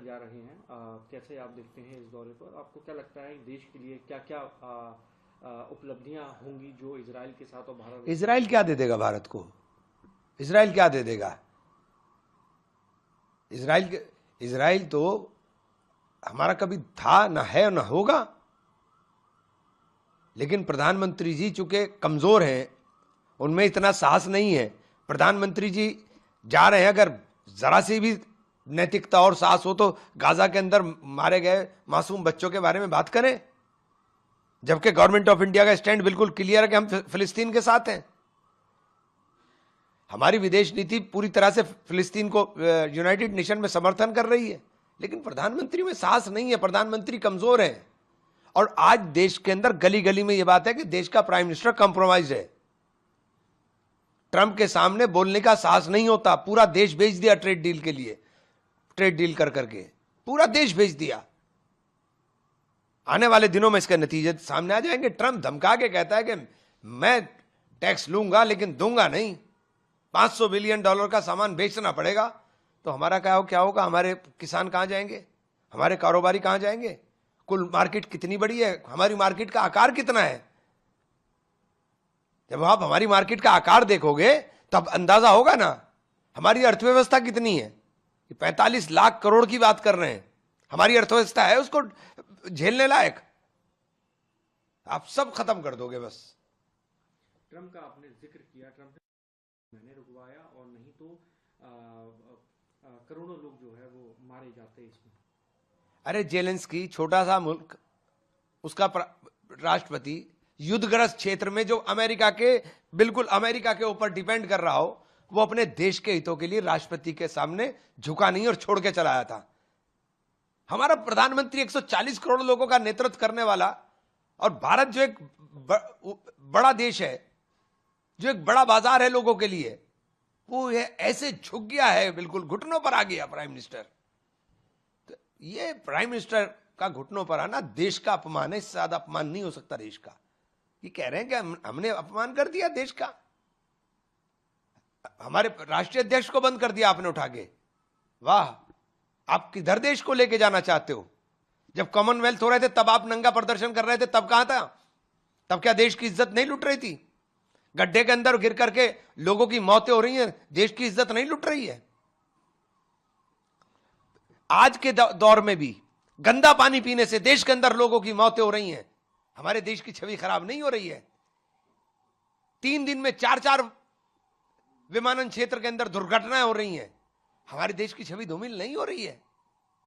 जा रहे हैं, कैसे आप देखते हैं इस दौरे पर? आपको क्या लगता है देश के लिए क्या क्या उपलब्धियां होंगी जो इजराइल के साथ और भारत? इजराइल क्या दे देगा भारत को? इजराइल क्या दे देगा? इजराइल तो हमारा कभी था, ना है, ना होगा। लेकिन प्रधानमंत्री जी चूंकि कमजोर हैं, उनमें इतना साहस नहीं है। प्रधानमंत्री जी जा रहे हैं, अगर जरा सी भी नैतिकता और साहस हो तो गाजा के अंदर मारे गए मासूम बच्चों के बारे में बात करें, जबकि गवर्नमेंट ऑफ इंडिया का स्टैंड बिल्कुल क्लियर है कि हम फिलिस्तीन के साथ हैं। हमारी विदेश नीति पूरी तरह से फिलिस्तीन को यूनाइटेड नेशन में समर्थन कर रही है, लेकिन प्रधानमंत्री में साहस नहीं है, प्रधानमंत्री कमजोर है। और आज देश के अंदर गली गली में यह बात है कि देश का प्राइम मिनिस्टर कॉम्प्रोमाइज है। ट्रंप के सामने बोलने का साहस नहीं होता। पूरा देश भेज दिया ट्रेड डील के लिए, ट्रेड डील कर करके पूरा देश भेज दिया। आने वाले दिनों में इसके नतीजे सामने आ जाएंगे। ट्रंप धमका के कहता है कि मैं टैक्स लूंगा लेकिन दूंगा नहीं, $500 बिलियन का सामान बेचना पड़ेगा। तो हमारा क्या होगा? हमारे किसान कहां जाएंगे? हमारे कारोबारी कहां जाएंगे? कुल मार्केट कितनी बड़ी है? हमारी मार्केट का आकार कितना है? जब आप हमारी मार्केट का आकार देखोगे तब अंदाजा होगा ना हमारी अर्थव्यवस्था कितनी है। 45 लाख करोड़ की बात कर रहे हैं, हमारी अर्थव्यवस्था है उसको झेलने लायक? आप सब खत्म कर दोगे बस। ट्रंप का आपने जिक्र किया, ट्रंप ने मैंने रुकवाया और नहीं तो करोड़ों लोग जो है वो मारे जाते इसमें। अरे जेलेंस्की छोटा सा मुल्क, उसका राष्ट्रपति युद्धग्रस्त क्षेत्र में जो बिल्कुल अमेरिका के ऊपर डिपेंड कर रहा हो, वो अपने देश के हितों के लिए राष्ट्रपति के सामने झुका नहीं और छोड़ के चला आया था। हमारा प्रधानमंत्री 140 करोड़ लोगों का नेतृत्व करने वाला, और भारत जो एक बड़ा देश है, जो एक बड़ा बाजार है लोगों के लिए, वो ऐसे झुक गया है, बिल्कुल घुटनों पर आ गया प्राइम मिनिस्टर। तो ये प्राइम मिनिस्टर का घुटनों पर आना देश का अपमान है। इससे ज्यादा अपमान नहीं हो सकता देश का। ये कह रहे हैं कि हमने अपमान कर दिया देश का, हमारे राष्ट्रीय अध्यक्ष को बंद कर दिया आपने उठा के। वाह, आप किधर देश को लेके जाना चाहते हो? जब कॉमनवेल्थ हो रहे थे तब आप नंगा प्रदर्शन कर रहे थे, तब कहां था? तब क्या देश की इज्जत नहीं लुट रही थी? गड्ढे के अंदर गिर करके लोगों की मौतें हो रही हैं, देश की इज्जत नहीं लुट रही है? आज के दौर में भी गंदा पानी पीने से देश के अंदर लोगों की मौतें हो रही हैं, हमारे देश की छवि खराब नहीं हो रही है? 3 दिन में 4 विमानन क्षेत्र के अंदर दुर्घटनाएं हो रही हैं, हमारे देश की छवि धूमिल नहीं हो रही है?